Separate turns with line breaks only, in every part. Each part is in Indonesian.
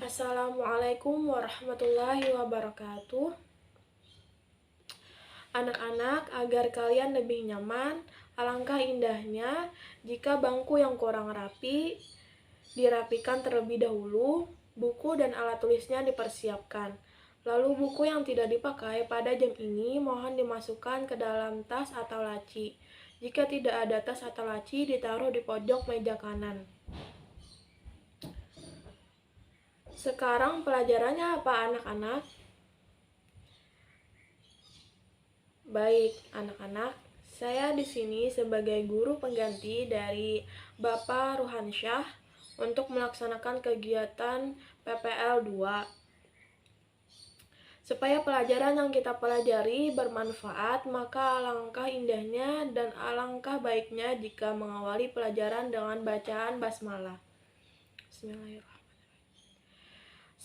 Assalamualaikum warahmatullahi wabarakatuh. Anak-anak, agar kalian lebih nyaman, alangkah indahnya jika bangku yang kurang rapi dirapikan terlebih dahulu, buku dan alat tulisnya dipersiapkan. Lalu buku yang tidak dipakai pada jam ini mohon dimasukkan ke dalam tas atau laci. Jika tidak ada tas atau laci, ditaruh di pojok meja kanan. Sekarang pelajarannya apa, anak-anak? Baik, anak-anak, saya di sini sebagai guru pengganti dari Bapak Ruhansyah untuk melaksanakan kegiatan PPL 2. Supaya pelajaran yang kita pelajari bermanfaat, maka alangkah indahnya dan alangkah baiknya jika mengawali pelajaran dengan bacaan basmalah. Bismillahirrahmanirrahim.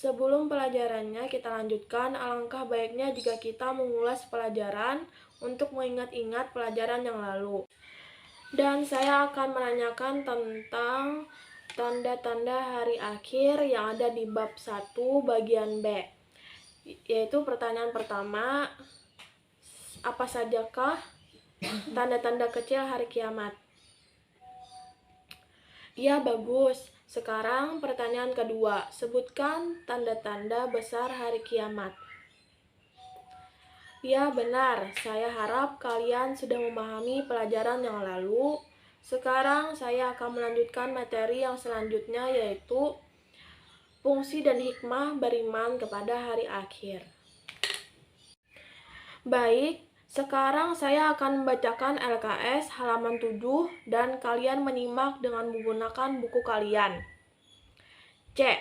Sebelum pelajarannya kita lanjutkan, alangkah baiknya jika kita mengulas pelajaran untuk mengingat-ingat pelajaran yang lalu. Dan saya akan menanyakan tentang tanda-tanda hari akhir yang ada di bab 1 bagian B. Yaitu pertanyaan pertama, apa sajakah tanda-tanda kecil hari kiamat? Ya, bagus. Sekarang pertanyaan kedua, sebutkan tanda-tanda besar hari kiamat. Ya, benar. Saya harap kalian sudah memahami pelajaran yang lalu. Sekarang saya akan melanjutkan materi yang selanjutnya, yaitu fungsi dan hikmah beriman kepada hari akhir. Baik, sekarang saya akan membacakan LKS halaman 7 dan kalian menyimak dengan menggunakan buku kalian. C.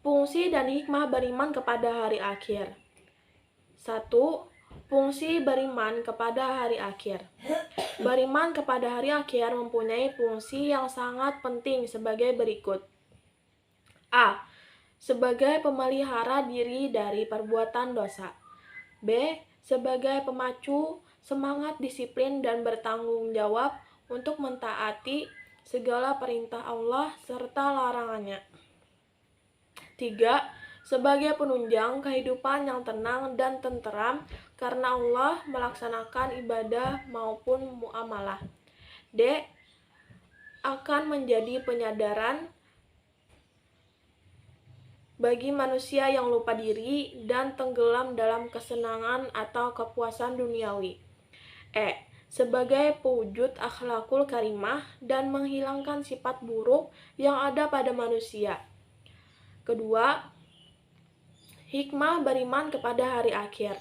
Fungsi dan hikmah beriman kepada hari akhir. 1. Fungsi beriman kepada hari akhir. Beriman kepada hari akhir mempunyai fungsi yang sangat penting sebagai berikut. A. Sebagai pemelihara diri dari perbuatan dosa. B. Sebagai pemacu semangat disiplin dan bertanggung jawab untuk mentaati segala perintah Allah serta larangannya. 3. Sebagai penunjang kehidupan yang tenang dan tenteram karena Allah melaksanakan ibadah maupun muamalah. D. Akan menjadi penyadaran bagi manusia yang lupa diri dan tenggelam dalam kesenangan atau kepuasan duniawi. E. Sebagai pewujud akhlakul karimah dan menghilangkan sifat buruk yang ada pada manusia. Kedua, hikmah beriman kepada hari akhir.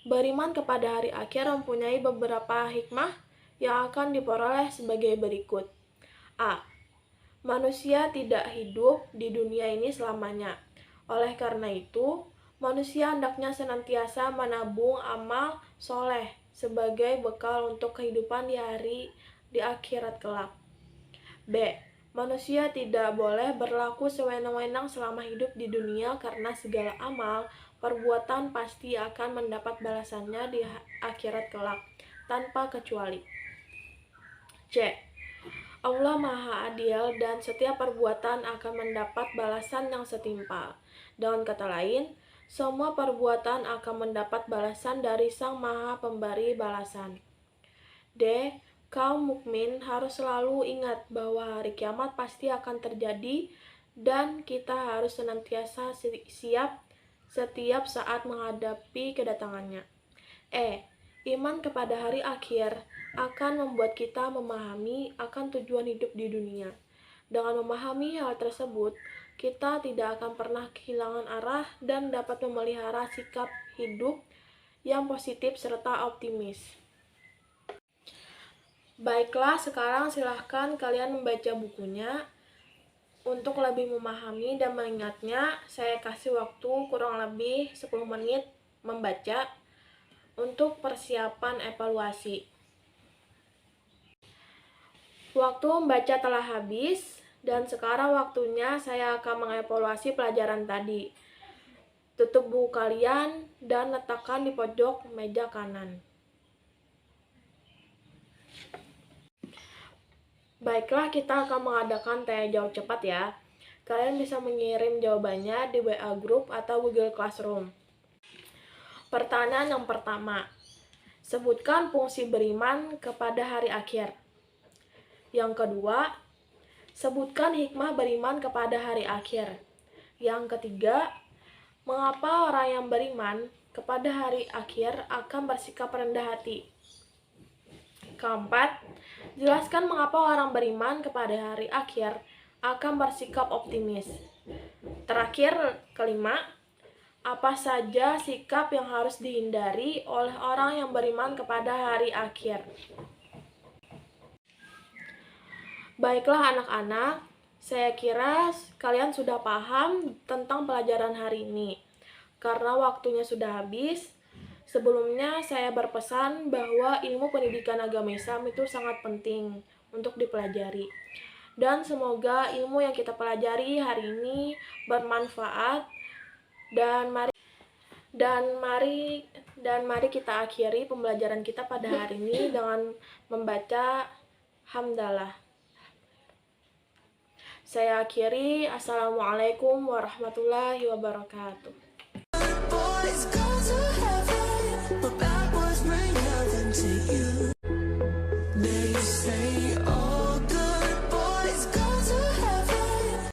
Beriman kepada hari akhir mempunyai beberapa hikmah yang akan diperoleh sebagai berikut. A. Manusia tidak hidup di dunia ini selamanya. Oleh karena itu, manusia hendaknya senantiasa menabung amal soleh sebagai bekal untuk kehidupan di akhirat kelak. B. Manusia tidak boleh berlaku sewenang-wenang selama hidup di dunia karena segala amal, perbuatan pasti akan mendapat balasannya di akhirat kelak, tanpa kecuali. C. Allah Maha Adil dan setiap perbuatan akan mendapat balasan yang setimpal. Dengan kata lain, semua perbuatan akan mendapat balasan dari Sang Maha Pemberi balasan. D. Kaum mukmin harus selalu ingat bahwa hari kiamat pasti akan terjadi dan kita harus senantiasa siap setiap saat menghadapi kedatangannya. E. Iman kepada hari akhir akan membuat kita memahami akan tujuan hidup di dunia. Dengan memahami hal tersebut, kita tidak akan pernah kehilangan arah dan dapat memelihara sikap hidup yang positif serta optimis. Baiklah, sekarang silahkan kalian membaca bukunya. Untuk lebih memahami dan mengingatnya, saya kasih waktu kurang lebih 10 menit membaca untuk persiapan evaluasi. Waktu membaca telah habis, dan sekarang waktunya saya akan mengevaluasi pelajaran tadi. Tutup buku kalian dan letakkan di pojok meja kanan. Baiklah, kita akan mengadakan tanya jawab cepat ya. Kalian bisa mengirim jawabannya di WA Group atau Google Classroom. Pertanyaan yang pertama, sebutkan fungsi beriman kepada hari akhir. Yang kedua, sebutkan hikmah beriman kepada hari akhir. Yang ketiga, mengapa orang yang beriman kepada hari akhir akan bersikap rendah hati? Keempat, jelaskan mengapa orang beriman kepada hari akhir akan bersikap optimis. Terakhir, kelima, apa saja sikap yang harus dihindari oleh orang yang beriman kepada hari akhir? Baiklah anak-anak, saya kira kalian sudah paham tentang pelajaran hari ini. Karena waktunya sudah habis, sebelumnya saya berpesan bahwa ilmu pendidikan agama Islam itu sangat penting untuk dipelajari. Dan semoga ilmu yang kita pelajari hari ini bermanfaat dan mari kita akhiri pembelajaran kita pada hari ini dengan membaca hamdalah. Saya akhiri. Assalamualaikum warahmatullahi wabarakatuh.